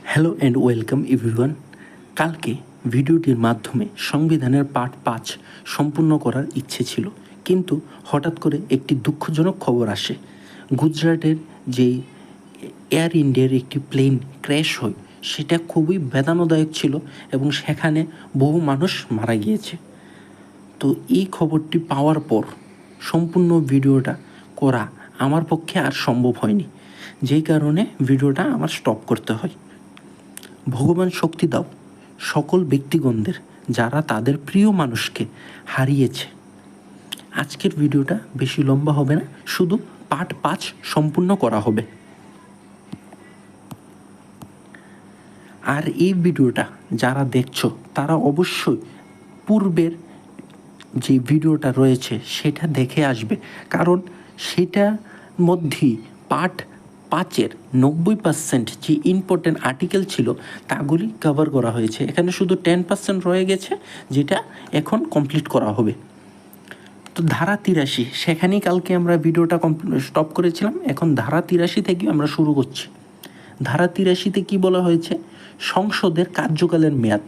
Hello and welcome everyone. কালকে ভিডিওটির মাধ্যমে সংবিধানের পার্ট 5 সম্পূর্ণ করার ইচ্ছে ছিল, কিন্তু হঠাৎ করে একটি দুঃখজনক খবর আসে। গুজরাটের যে এয়ার ইন্ডিয়ার একটি প্লেন ক্র্যাশ হয়, সেটা খুবই বেদনাদায়ক ছিল এবং সেখানে বহু মানুষ মারা গিয়েছে। তো এই খবরটি পাওয়ার পর সম্পূর্ণ ভিডিওটা করা আমার পক্ষে আর সম্ভব হয়নি, যেই কারণে ভিডিওটা আমার স্টপ করতে হয়। ভগবান শক্তি দাও সকল ব্যক্তিগণদের যারা তাদের প্রিয় মানুষকে হারিয়েছে। আজকের ভিডিওটা বেশি লম্বা হবে না, শুধু পার্ট 5 সম্পূর্ণ করা হবে। আর এই ভিডিওটা যারা দেখছো তারা অবশ্যই পূর্বের যে ভিডিওটা রয়েছে সেটা দেখে আসবে, কারণ সেটার মধ্যেই পার্ট 5-এর 90% যে ইম্পর্টেন্ট আর্টিকেল ছিল তাগুলি কভার করা হয়েছে। এখানে শুধু 10% রয়ে গেছে, যেটা এখন কমপ্লিট করা হবে। তো ধারা 83, সেখানেই কালকে আমরা ভিডিওটা স্টপ করেছিলাম। এখন ধারা 83 থেকে আমরা শুরু করছি। ধারা 83-তে কী বলা হয়েছে? সংসদের কার্যকালের মেয়াদ।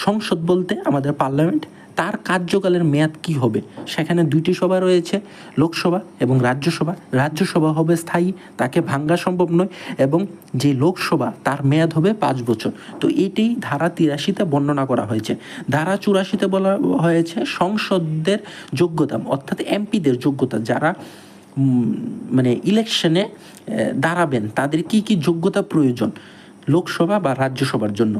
সংসদ বলতে আমাদের পার্লামেন্ট, তার কার্যকালের মেয়াদ কি হবে? সেখানে দুইটি সভা রয়েছে, লোকসভা এবং রাজ্যসভা। রাজ্যসভা হবে স্থায়ী, তাকে ভাঙ্গা সম্ভব নয়, এবং যে লোকসভা তার মেয়াদ হবে 5 বছর। তো এটাই ধারা 83-তে বর্ণনা করা হয়েছে। ধারা 84-তে বলা হয়েছে সংসদের যোগ্যতা, অর্থাৎ এমপিদের যোগ্যতা, যারা মানে ইলেকশনে দাঁড়াবেন তাদের কি কি যোগ্যতা প্রয়োজন লোকসভা বা রাজ্যসভার জন্য।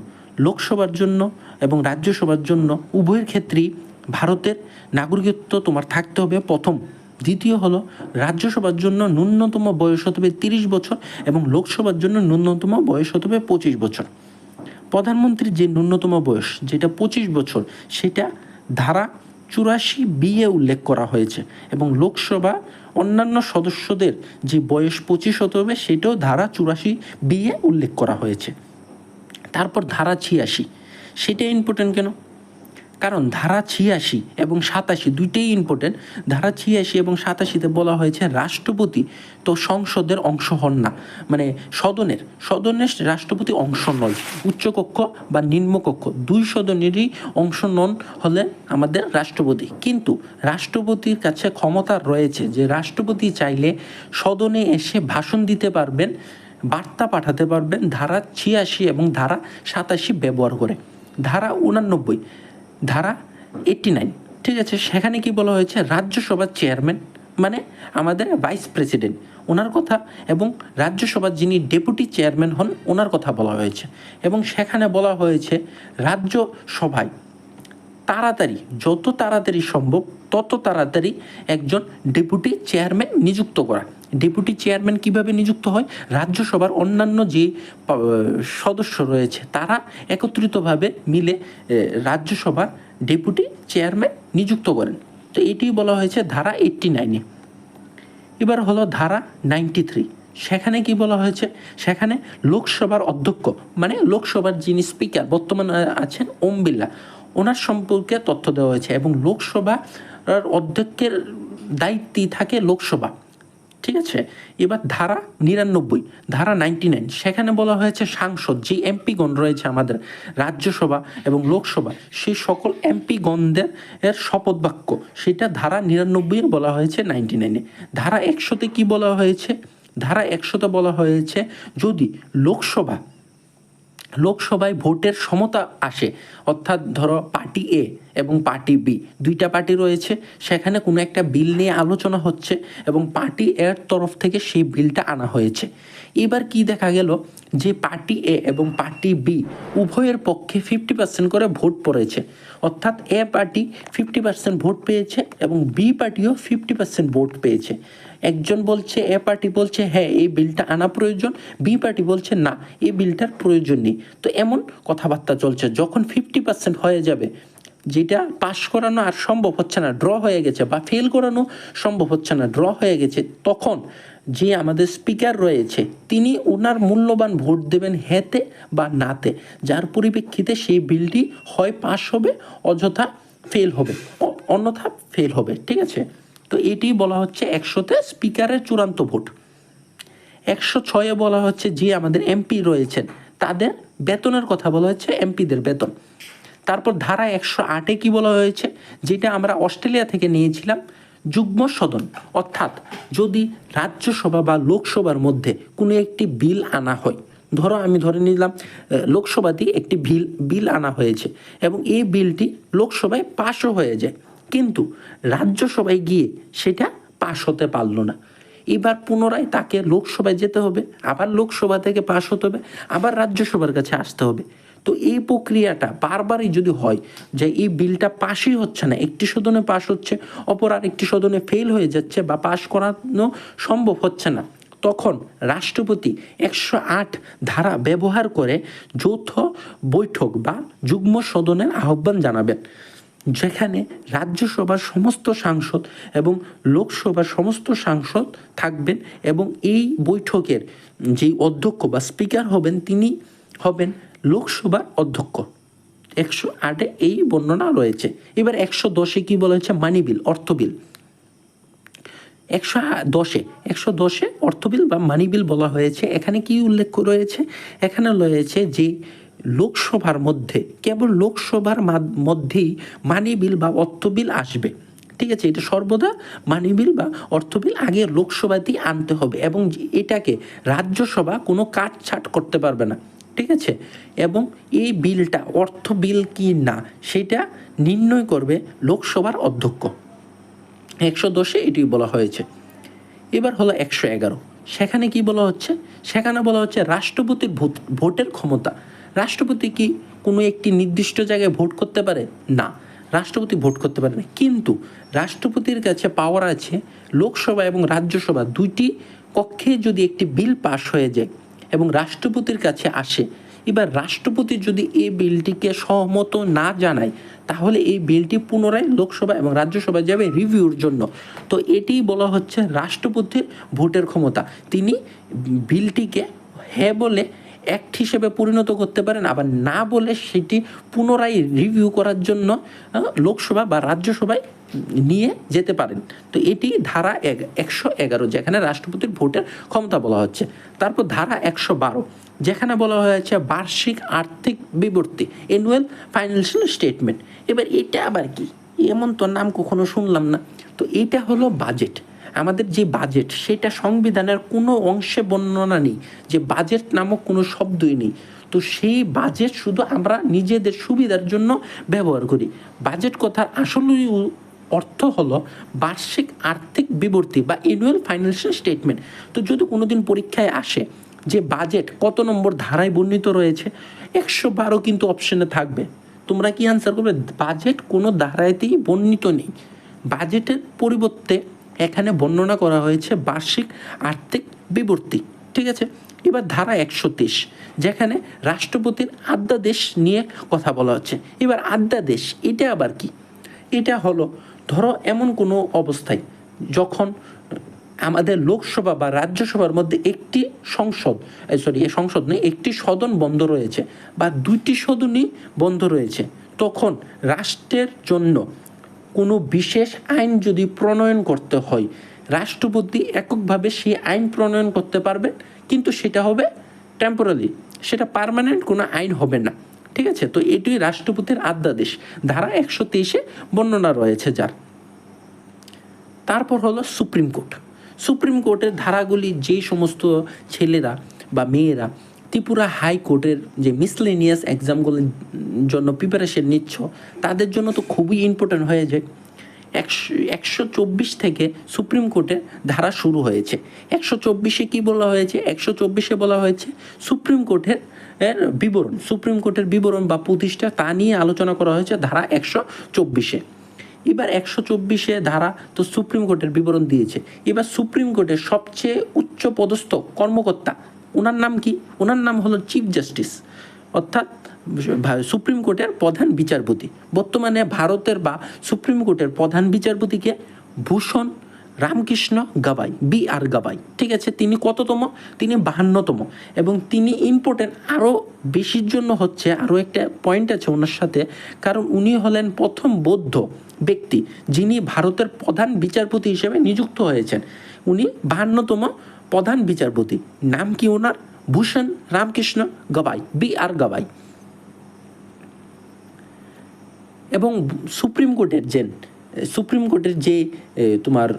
লোকসভার জন্য এবং রাজ্যসভার জন্য উভয়ের ক্ষেত্রেই ভারতের নাগরিকত্ব তোমার থাকতে হবে প্রথম। দ্বিতীয় হলো, রাজ্যসভার জন্য ন্যূনতম বয়স হতে হবে 30 বছর এবং লোকসভার জন্য ন্যূনতম বয়স হতে হবে 25 বছর। প্রধানমন্ত্রীর যে ন্যূনতম বয়স, যেটা 25 বছর, সেটা ধারা 84 উল্লেখ করা হয়েছে, এবং লোকসভা অন্যান্য সদস্যদের যে বয়স 25 হতে হবে সেটাও ধারা 84 উল্লেখ করা হয়েছে। তারপর ধারা 86, সেটা ইম্পর্টেন্ট কেন? কারণ ধারা 86 এবং 87 দুইটাই ইম্পর্টেন্ট। ধারা 86 এবং 87-তে বলা হয়েছে রাষ্ট্রপতি তো সংসদের অংশ হন না, মানে সদনের রাষ্ট্রপতি অংশ নয়। উচ্চকক্ষ বা নিম্নকক্ষ দুই সদনেরই অংশ নন হলে আমাদের রাষ্ট্রপতি। কিন্তু রাষ্ট্রপতির কাছে ক্ষমতা রয়েছে যে রাষ্ট্রপতি চাইলে সদনে এসে ভাষণ দিতে পারবেন, বার্তা পাঠাতে পারবেন ধারা 86 এবং ধারা 87 ব্যবহার করে। ধারা 89, ধারা 89, ঠিক আছে, সেখানে কি বলা হয়েছে? রাজ্যসভার চেয়ারম্যান মানে আমাদের ভাইস প্রেসিডেন্ট, ওনার কথা, এবং রাজ্যসভার যিনি ডেপুটি চেয়ারম্যান হন ওনার কথা বলা হয়েছে। এবং সেখানে বলা হয়েছে রাজ্যসভায় তাড়াতাড়ি, যত তাড়াতাড়ি সম্ভব তত তাড়াতাড়ি একজন ডেপুটি চেয়ারম্যান নিযুক্ত করা। ডেপুটি চেয়ারম্যান কিভাবে নিযুক্ত হয়? রাজ্যসভার অন্যান্য যে সদস্য রয়েছে তারা একত্রিতভাবে মিলে রাজ্যসভার ডেপুটি চেয়ারম্যান নিযুক্ত করেন। তো এটি বলা হয়েছে ধারা 89-এ। এবার হলো ধারা 93, সেখানে কি বলা হয়েছে? সেখানে লোকসভার অধ্যক্ষ মানে লোকসভার যিনি স্পিকার বর্তমানে আছেন ওম বিড়লা, ওনার সম্পর্কে তথ্য দেওয়া হয়েছে, এবং লোকসভার অধ্যক্ষের দায়িত্বে থাকে লোকসভা, ঠিক আছে। এবার ধারা 99, ধারা 99, সেখানে বলা হয়েছে সাংসদ যে এমপিগণ রয়েছে আমাদের রাজ্যসভা এবং লোকসভা, সেই সকল এমপিগণদের শপথ বাক্য, সেটা ধারা 99 বলা হয়েছে 99-এ। ধারা 100-তে কি বলা হয়েছে? ধারা 100-তে বলা হয়েছে যদি লোকসভায় ভোটের সমতা আসে, অর্থাৎ ধরো পার্টি এ এবং পার্টি বি দুইটা পার্টি রয়েছে, সেখানে কোনো একটা বিল নিয়ে আলোচনা হচ্ছে এবং পার্টি এর তরফ থেকে সেই বিলটা আনা হয়েছে। এবার কি দেখা গেল যে পার্টি এ এবং পার্টি বি উভয়ের পক্ষে 50% করে ভোট পড়েছে, অর্থাৎ এ পার্টি 50% ভোট পেয়েছে এবং বি পার্টিও 50% ভোট পেয়েছে। একজন বলছে, এ পার্টি বলছে হ্যাঁ এই বিলটা আনা প্রয়োজন, বি পার্টি বলছে না এই বিলটার প্রয়োজন নেই। তো এমন কথাবার্তা চলছে। যখন 50% হয়ে যাবে, যেটা পাশ করানো আর সম্ভব হচ্ছে না, ড্র হয়ে গেছে, বা ফেল করানো সম্ভব হচ্ছে না, ড্র হয়ে গেছে, তখন যে আমাদের স্পিকার রয়েছে তিনি ওনার মূল্যবান ভোট দেবেন হ্যাঁতে বা নাতে, যার পরিপ্রেক্ষিতে সেই বিলটি হয় পাশ হবে অযথা ফেল হবে, অন্যথা ফেল হবে, ঠিক আছে। তো এটি বলা হচ্ছে 100-তে স্পিকারের চূড়ান্ত ভোট। 106-এ বলা হচ্ছে যে আমাদের এমপি রয়েছেন তাদের বেতনের কথা বলা হয়েছে, এমপিদের বেতন। তারপর ধারা 108-এ কি বলা হয়েছে, যেটা আমরা অস্ট্রেলিয়া থেকে নিয়েছিলাম, যুগ্ম সদন। অর্থাৎ যদি রাজ্যসভা বা লোকসভার মধ্যে কোনো একটি বিল আনা হয়, ধরো আমি ধরে নিলাম লোকসভাতেই একটি বিল আনা হয়েছে এবং এই বিলটি লোকসভায় পাশও হয়ে যায়, কিন্তু রাজ্যসভায় গিয়ে সেটা পাশ হতে পারলো না। এবার পুনরায় তাকে লোকসভায় যেতে হবে, আবার লোকসভা থেকে পাশ হতে হবে, আবার রাজ্যসভার কাছে আসতে হবে। তো এই প্রক্রিয়াটা বারবারই যদি হয় যে এই বিলটা পাশই হচ্ছে না, একটি সদনে পাশ হচ্ছে, অপর আরেকটি সদনে ফেল হয়ে যাচ্ছে বা পাশ করানো সম্ভব হচ্ছে না, তখন রাষ্ট্রপতি 108 ধারা ব্যবহার করে যৌথ বৈঠক বা যুগ্ম সদনের আহ্বান জানাবেন, যেখানে রাজ্যসভার সমস্ত সাংসদ এবং লোকসভার সমস্ত সাংসদ থাকবেন এবং এই বৈঠকের যেই অধ্যক্ষ বা স্পিকার হবেন তিনি হবেন লোকসভার অধ্যক্ষ। 108-এ এই বর্ণনা রয়েছে। এবার 110-এ কি বলা হয়েছে, মানি বিল, অর্থ বিল। 110-এ অর্থ বিল বা মানি বিল বলা হয়েছে। এখানে কি উল্লেখ রয়েছে, এখানে রয়েছে যে লোকসভার মধ্যে, কেবল লোকসভার মধ্যেই মানি বিল বা অর্থ বিল আসবে। ঠিক আছে, এটা সর্বদা মানি বিল বা অর্থ বিল আগে লোকসভাতেই আনতে হবে এবং এটাকে রাজ্যসভা কোনো কাটছাট করতে পারবে না। ঠিক আছে, এবং এই বিলটা অর্থ বিল কি না সেটা নির্ণয় করবে লোকসভার অধ্যক্ষ। 110-এ এটি বলা হয়েছে। এবার হলো 111, সেখানে কি বলা হচ্ছে, সেখানে বলা হচ্ছে রাষ্ট্রপতির ভোটের ক্ষমতা। রাষ্ট্রপতি কি কোনো একটি নির্দিষ্ট জায়গায় ভোট করতে পারে? না, রাষ্ট্রপতি ভোট করতে পারে না, কিন্তু রাষ্ট্রপতির কাছে পাওয়ার আছে লোকসভা এবং রাজ্যসভা দুইটি কক্ষে যদি একটি বিল পাশ হয়ে যায় এবং রাষ্ট্রপতির কাছে আসে, এবার রাষ্ট্রপতি যদি এই বিলটিকে সহমত না জানায় তাহলে এই বিলটি পুনরায় লোকসভা এবং রাজ্যসভায় যাবে রিভিউর জন্য। তো এটি বলা হচ্ছে রাষ্ট্রপতির ভোটের ক্ষমতা। তিনি বিলটিকে হ্যাঁ বলে অ্যাক্ট হিসেবে পরিণত করতে পারেন, আবার না বলে সেটি পুনরায় রিভিউ করার জন্য লোকসভা বা রাজ্যসভায় নিয়ে যেতে পারেন। তো এটি ধারা 111, যেখানে রাষ্ট্রপতির ভোটের ক্ষমতা বলা হচ্ছে। তারপর ধারা 112, যেখানে বলা হয়েছে বার্ষিক আর্থিক বিবৃতি, অ্যানুয়াল ফাইন্যান্সিয়াল স্টেটমেন্ট। এবার এটা আবার কি, এমন তো নাম কখনো শুনলাম না। তো এটা হলো বাজেট। আমাদের যে বাজেট সেটা সংবিধানের কোনো অংশে বর্ণনা নেই, যে বাজেট নামক কোনো শব্দই নেই। তো সেই বাজেট শুধু আমরা নিজেদের সুবিধার জন্য ব্যবহার করি। বাজেট কথার আসলেই অর্থ হলো বার্ষিক আর্থিক বিবৃতি বা অ্যানুয়াল ফাইন্যান্সিয়াল স্টেটমেন্ট। তো যদি কোনোদিন পরীক্ষায় আসে যে বাজেট কত নম্বর ধারায় বর্ণিত রয়েছে, 112 কিন্তু অপশনে থাকবে, তোমরা কি আনসার করবে? বাজেট কোনো ধারাতেই বর্ণিত নেই, বাজেটের পরিবর্তে এখানে বর্ণনা করা হয়েছে বার্ষিক আর্থিক বিবৃতি। ঠিক আছে, এবার ধারা 123, যেখানে রাষ্ট্রপতির অধ্যাদেশ নিয়ে কথা বলা হচ্ছে। এবার অধ্যাদেশ এটা আবার কি? এটা হলো ধরো এমন কোনো অবস্থায় যখন আমাদের লোকসভা বা রাজ্যসভার মধ্যে একটি সংসদ নেই, একটি সদন বন্ধ রয়েছে বা দুইটি সদনই বন্ধ রয়েছে, তখন রাষ্ট্রের জন্য কোনো বিশেষ আইন যদি প্রণয়ন করতে হয়, রাষ্ট্রপতি এককভাবে সেই আইন প্রণয়ন করতে পারবেন, কিন্তু সেটা হবে টেম্পোরারি, সেটা পার্মানেন্ট কোনো আইন হবে না। ঠিক আছে, তো এটি রাষ্ট্রপতির অধ্যাদেশ ধারা 123-এ বর্ণনা রয়েছে যার। তারপর হলো সুপ্রিম কোর্ট। সুপ্রিম কোর্টের ধারাগুলি যেই সমস্ত ছেলেরা বা মেয়েরা ত্রিপুরা হাইকোর্টের যে মিসলেনিয়াস এক্সামগুলোর জন্য প্রিপারেশন নিচ্ছ তাদের জন্য তো খুবই ইম্পর্টেন্ট হয়ে যায়। 124 থেকে সুপ্রিম কোর্টের ধারা শুরু হয়েছে। 124-এ কী বলা হয়েছে? 124-এ বলা হয়েছে সুপ্রিম কোর্টের বিবরণ, সুপ্রিম কোর্টের বিবরণ বা প্রতিষ্ঠা তা নিয়ে আলোচনা করা হয়েছে ধারা 124-এ। এবার 124-এ ধারা তো সুপ্রিম কোর্টের বিবরণ দিয়েছে। এবার সুপ্রিম কোর্টের সবচেয়ে উচ্চ পদস্থ কর্মকর্তা, ওনার নাম কি? ওনার নাম হলো চিফ জাস্টিস, অর্থাৎ সুপ্রিম কোর্টের প্রধান বিচারপতি। বর্তমানে ভারতের বা সুপ্রিম কোর্টের প্রধান বিচারপতিকে ভূষণ রামকৃষ্ণ গাবাই, BR গাবাই। ঠিক আছে, তিনি কততম? তিনি 52তম। এবং তিনি ইম্পর্টেন্ট আরও বেশির জন্য হচ্ছে, আরও একটা পয়েন্ট আছে ওনার সাথে, কারণ উনি হলেন প্রথম বৌদ্ধ ব্যক্তি যিনি ভারতের প্রধান বিচারপতি হিসেবে নিযুক্ত হয়েছেন। উনি 52তম প্রধান বিচারপতি। নাম কি ওনার? ভূষণ রামকৃষ্ণ গবাই, BR গবাই। এবং সুপ্রিম কোর্টের যে তোমার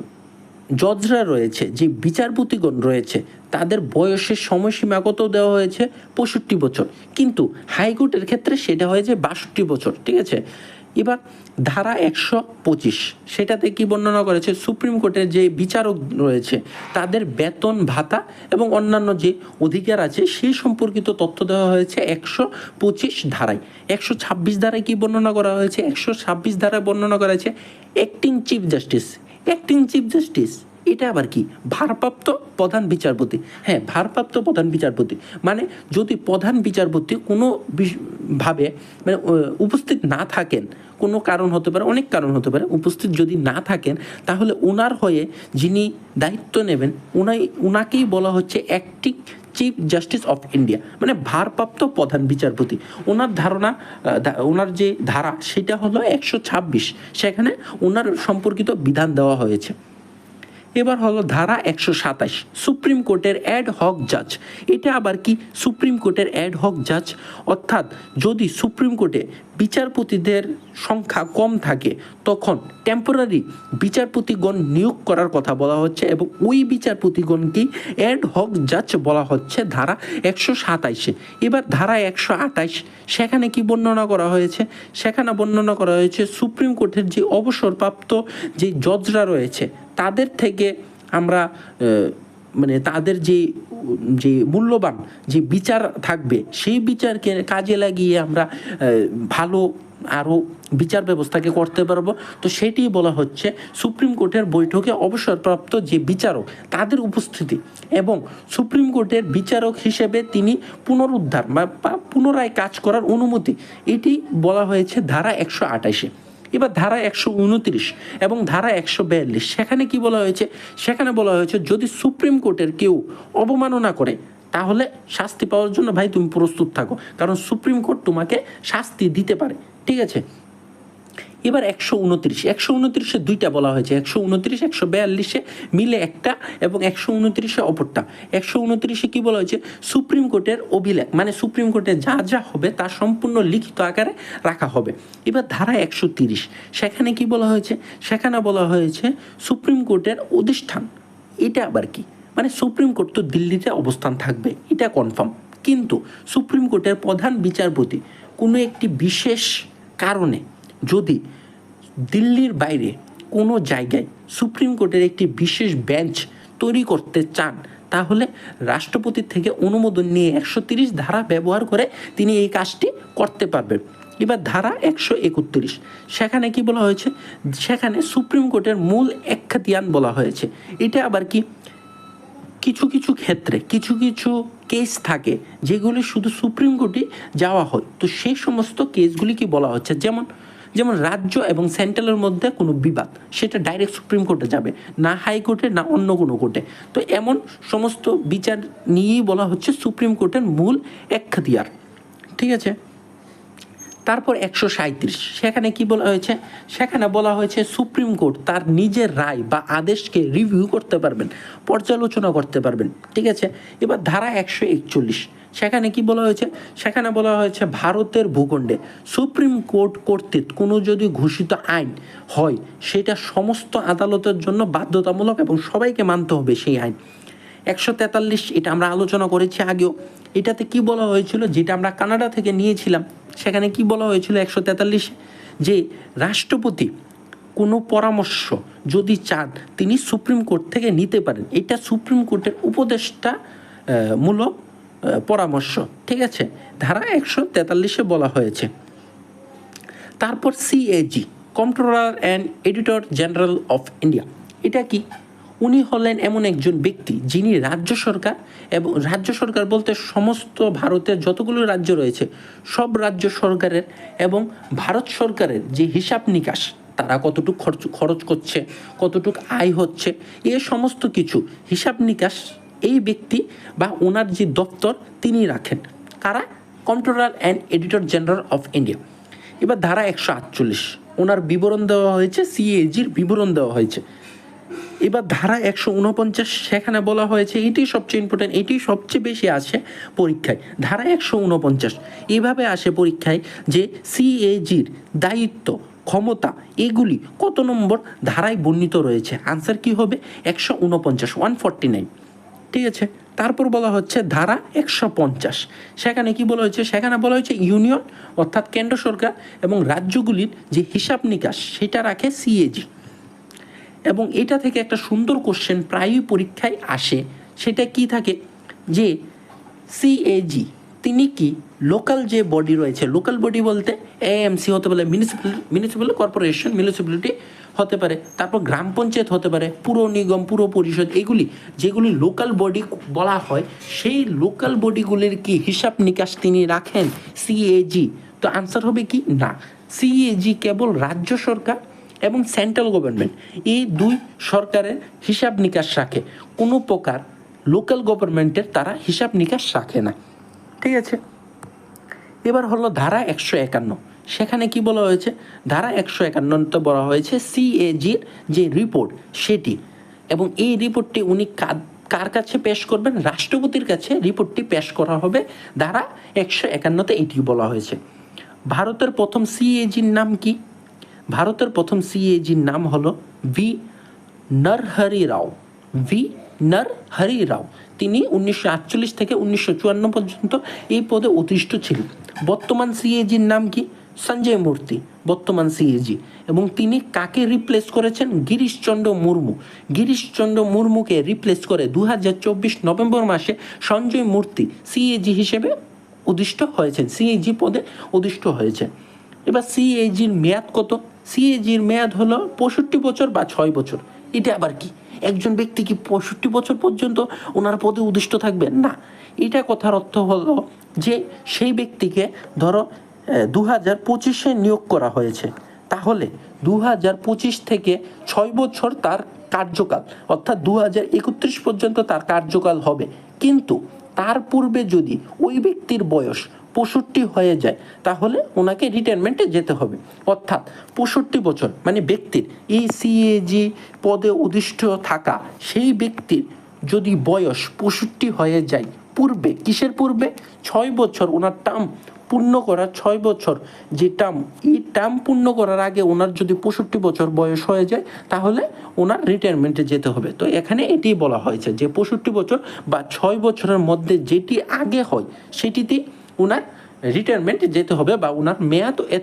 জজরা রয়েছে, যে বিচারপতিগণ রয়েছে, তাদের বয়সের সময়সীমা কত দেওয়া হয়েছে? 65 বছর। কিন্তু হাইকোর্টের ক্ষেত্রে সেটা হয়েছে 62 বছর। ঠিক আছে, এবার ধারা 125 সেটাতে কি বর্ণনা করেছে? সুপ্রিম কোর্টের যে বিচারক রয়েছে তাদের বেতন ভাতা এবং অন্যান্য যে অধিকার আছে সেই সম্পর্কিত তথ্য দেওয়া হয়েছে 125 ধারায়। 126 ধারায় কি বর্ণনা করা হয়েছে? 126 ধারায় বর্ণনা করা হয়েছে অ্যাক্টিং চিফ জাস্টিস। এটা আবার কি? ভারপ্রাপ্ত প্রধান বিচারপতি। হ্যাঁ, ভারপ্রাপ্ত প্রধান বিচারপতি মানে যদি প্রধান বিচারপতি কোনো ভাবে মানে উপস্থিত না থাকেন, কোনো কারণ হতে পারে, অনেক কারণ হতে পারে, উপস্থিত যদি না থাকেন তাহলে ওনার হয়ে যিনি দায়িত্ব নেবেন ওনাকেই বলা হচ্ছে acting chief justice of India, মানে ভারপ্রাপ্ত প্রধান বিচারপতি। ওনার যে ধারা সেটা হলো 126, সেখানে ওনার সম্পর্কিত বিধান দেওয়া হয়েছে। এবার হলো ধারা 127, সুপ্রিম কোর্টের অ্যাড হক জাজ। এটা আবার কি? সুপ্রিম কোর্টের অ্যাড হক জাজ অর্থাৎ যদি সুপ্রিম কোর্টে বিচারপতিদের সংখ্যা কম থাকে তখন টেম্পোরারি বিচারপতিগণ নিয়োগ করার কথা বলা হচ্ছে এবং ওই বিচারপতিগণকেই অ্যাড হক জাজ বলা হচ্ছে ধারা 127-এ। এবার ধারা 128 সেখানে কি বর্ণনা করা হয়েছে? সেখানে বর্ণনা করা হয়েছে সুপ্রিম কোর্টের যে অবসরপ্রাপ্ত যে জজরা রয়েছে তাদের থেকে আমরা মানে তাদের যে মূল্যবান যে বিচার থাকবে সেই বিচারকে কাজে লাগিয়ে আমরা ভালো আরও বিচার ব্যবস্থাকে করতে পারবো। তো সেটি বলা হচ্ছে সুপ্রিম কোর্টের বৈঠকে অবসরপ্রাপ্ত যে বিচারক তাদের উপস্থিতি এবং সুপ্রিম কোর্টের বিচারক হিসেবে তিনি পুনরুদ্ধার বা পুনরায় কাজ করার অনুমতি, এটি বলা হয়েছে ধারা 128-এ। এবার ধারা 129 এবং ধারা 142 সেখানে কি বলা হয়েছে? সেখানে বলা হয়েছে যদি সুপ্রিম কোর্টের কেউ অবমাননা করে তাহলে শাস্তি পাওয়ার জন্য ভাই তুমি প্রস্তুত থাকো, কারণ সুপ্রিম কোর্ট তোমাকে শাস্তি দিতে পারে। ঠিক আছে, এবার 129-এ দুইটা বলা হয়েছে, 129 142-এ মিলে একটা এবং 129-এ অপরটা। 129-এ কি বলা হয়েছে? সুপ্রিম কোর্টের অভিলেখ মানে সুপ্রিম কোর্টে যা যা হবে তা সম্পূর্ণ লিখিত আকারে রাখা হবে। এবার ধারা 130 সেখানে কি বলা হয়েছে? সেখানে বলা হয়েছে সুপ্রিম কোর্টের অধিষ্ঠান। এটা আবার কি? মানে সুপ্রিম কোর্ট তো দিল্লিতে অবস্থান থাকবে, এটা কনফার্ম, কিন্তু সুপ্রিম কোর্টের প্রধান বিচারপতি কোনো একটি বিশেষ কারণে যদি দিল্লির বাইরে কোনো জায়গায় সুপ্রিম কোর্টের একটি বিশেষ বেঞ্চ তৈরি করতে চান তাহলে রাষ্ট্রপতির থেকে অনুমোদন নিয়ে 130 ধারা ব্যবহার করে তিনি এই কাজটি করতে পারবেন। এবার ধারা 131 সেখানে কি বলা হয়েছে? সেখানে সুপ্রিম কোর্টের মূল এখতিয়ার বলা হয়েছে। এটা আবার কি? কিছু কিছু ক্ষেত্রে কিছু কিছু কেস থাকে যেগুলি শুধু সুপ্রিম কোর্টে যাওয়া হয়, তো সেই সমস্ত কেসগুলি কি বলা হচ্ছে? যেমন রাজ্য এবং সেন্ট্রালের মধ্যে কোনো বিবাদ, সেটা ডাইরেক্ট সুপ্রিম কোর্টে যাবে না, হাইকোর্টে না অন্য কোনো কোর্টে। তো এমন সমস্ত বিচার নিয়েই বলা হচ্ছে সুপ্রিম কোর্টের মূল এখতিয়ার। ঠিক আছে, তারপর 137 সেখানে কি বলা হয়েছে? সেখানে বলা হয়েছে সুপ্রিম কোর্ট তার নিজের রায় বা আদেশকে রিভিউ করতে পারবেন, পর্যালোচনা করতে পারবেন। ঠিক আছে, এবার ধারা 141 সেখানে কি বলা হয়েছে? সেখানে বলা হয়েছে ভারতের ভূখণ্ডে সুপ্রিম কোর্ট কর্তৃক কোনো যদি ঘোষিত আইন হয় সেটা সমস্ত আদালতের জন্য বাধ্যতামূলক এবং সবাইকে মানতে হবে সেই আইন। 143 এটা আমরা আলোচনা করেছি আগেও। এটাতে কি বলা হয়েছিল? যেটা আমরা কানাডা থেকে নিয়েছিলাম, সেখানে কি বলা হয়েছিল 143 যে রাষ্ট্রপতি কোনো পরামর্শ যদি চান তিনি সুপ্রিম কোর্ট থেকে নিতে পারেন। এটা সুপ্রিম কোর্টের উপদেষ্টা মূলক পরামর্শ। ঠিক আছে, ধারা 143-এ বলা হয়েছে। তারপর CAG, controller and editor general of India. এটা কি? উনি হলেন এমন একজন ব্যক্তি যিনি রাজ্য সরকার এবং রাজ্য সরকার বলতে সমস্ত ভারতের যতগুলো রাজ্য রয়েছে সব রাজ্য সরকারের এবং ভারত সরকারের যে হিসাব নিকাশ, তারা কতটুকু খরচ করছে, কতটুকু আয় হচ্ছে, এ সমস্ত কিছু হিসাব নিকাশ এই ব্যক্তি বা ওনার যে দপ্তর তিনি রাখেন। কারা? Controller and editor general of India. এবার ধারা 148 ওনার বিবরণ দেওয়া হয়েছে, CAG-র বিবরণ দেওয়া হয়েছে। এবার ধারা 149 সেখানে বলা হয়েছে, এটি সবচেয়ে ইম্পর্টেন্ট, এটি সবচেয়ে বেশি আসে পরীক্ষায়। ধারা 149 এভাবে আসে পরীক্ষায় যে সিএজির দায়িত্ব, ক্ষমতা এগুলি কত নম্বর ধারায় বর্ণিত রয়েছে? আনসার কি হবে? 149। ঠিক আছে, তারপর বলা হচ্ছে ধারা 150। সেখানে কি বলা হয়েছে? সেখানে বলা হয়েছে ইউনিয়ন অর্থাৎ কেন্দ্র সরকার এবং রাজ্যগুলির যে হিসাব নিকাশ সেটা রাখে সিএজি। এবং এটা থেকে একটা সুন্দর কোশ্চেন প্রায়ই পরীক্ষায় আসে, সেটা কি থাকে যে সিএজি তিনি কি লোকাল যে বডি রয়েছে, লোকাল বডি বলতে এএমসি হতে পারে, মিউনিসিপ্যাল কর্পোরেশন, মিউনিসিপ্যালিটি হতে পারে, তারপর গ্রাম পঞ্চায়েত হতে পারে, পুর নিগম, পুর পরিষদ, এগুলি যেগুলি লোকাল বডি বলা হয়, সেই লোকাল বডিগুলির কি হিসাব নিকাশ তিনি রাখেন সিএজি? তো আনসার হবে কি না, সিএজি কেবল রাজ্য সরকার এবং সেন্ট্রাল গভর্নমেন্ট এই দুই সরকারের হিসাব নিকাশ রাখে, কোনো প্রকার লোকাল গভর্নমেন্টের তারা হিসাব নিকাশ রাখে না। ঠিক আছে, এবার হলো ধারা 151। সেখানে কি বলা হয়েছে? ধারা 151তে বলা হয়েছে সিএজির যে রিপোর্ট সেটি, এবং এই রিপোর্টটি উনি কার কাছে পেশ করবেন? রাষ্ট্রপতির কাছে রিপোর্টটি পেশ করা হবে। ধারা 151তে এটি বলা হয়েছে। ভারতের প্রথম সিএজির নাম কি? ভারতের প্রথম সিএজির নাম হলো ভি নরহরি রাও। ভি নরহরি রাও তিনি 1948 থেকে 1954 পর্যন্ত এই পদে অধিষ্ঠিত ছিলেন। বর্তমান সিএজির নাম কি? সঞ্জয় মূর্তি বর্তমান সিএজি, এবং তিনি কাকে রিপ্লেস করেছেন? গিরিশচন্দ্র মুর্মু। গিরিশচন্দ্র মুর্মুকে রিপ্লেস করে 2024 নভেম্বর মাসে সঞ্জয় মূর্তি সিএজি হিসেবে অধিষ্ঠিত হয়েছেন, সিএজি পদে অধিষ্ঠিত হয়েছে। এবার সিএজির মেয়াদ কত? সিএজির মেয়াদ হলো 65 বছর বা 6 বছর। এটা আবার কি? একজন ব্যক্তি কি 65 বছর পর্যন্ত ওনার পদে অধিষ্ঠিত থাকবেন? না, এটা কথার অর্থ হলো যে সেই ব্যক্তিকে ধরো 2025-এ নিয়োগ করা হয়েছে, তাহলে 2025 থেকে 6 বছর তার কার্যকাল, অর্থাৎ 2031 পর্যন্ত তার কার্যকাল হবে। কিন্তু তার পূর্বে যদি ওই ব্যক্তির বয়স 65 হয়ে যায়, তাহলে ওনাকে রিটায়ারমেন্টে যেতে হবে। অর্থাৎ 65 বছর মানে ব্যক্তির এই সিএজি পদে অধিষ্ঠিত থাকা সেই ব্যক্তির যদি বয়স 65 হয়ে যায়, পূর্বে কিসের পূর্বে? 6 বছর ওনার টার্ম পূর্ণ করার, 6 বছর যে টার্ম, এই টার্ম পূর্ণ করার আগে ওনার যদি 65 বছর বয়স হয়ে যায়, তাহলে ওনার রিটায়ারমেন্টে যেতে হবে। তো এখানে এটি বলা হয়েছে যে 65 বছর বা 6 বছরের মধ্যে যেটি আগে হয় সেটিতে ওনার রিটায়ারমেন্টে যেতে হবে, বা ওনার মেয়াদ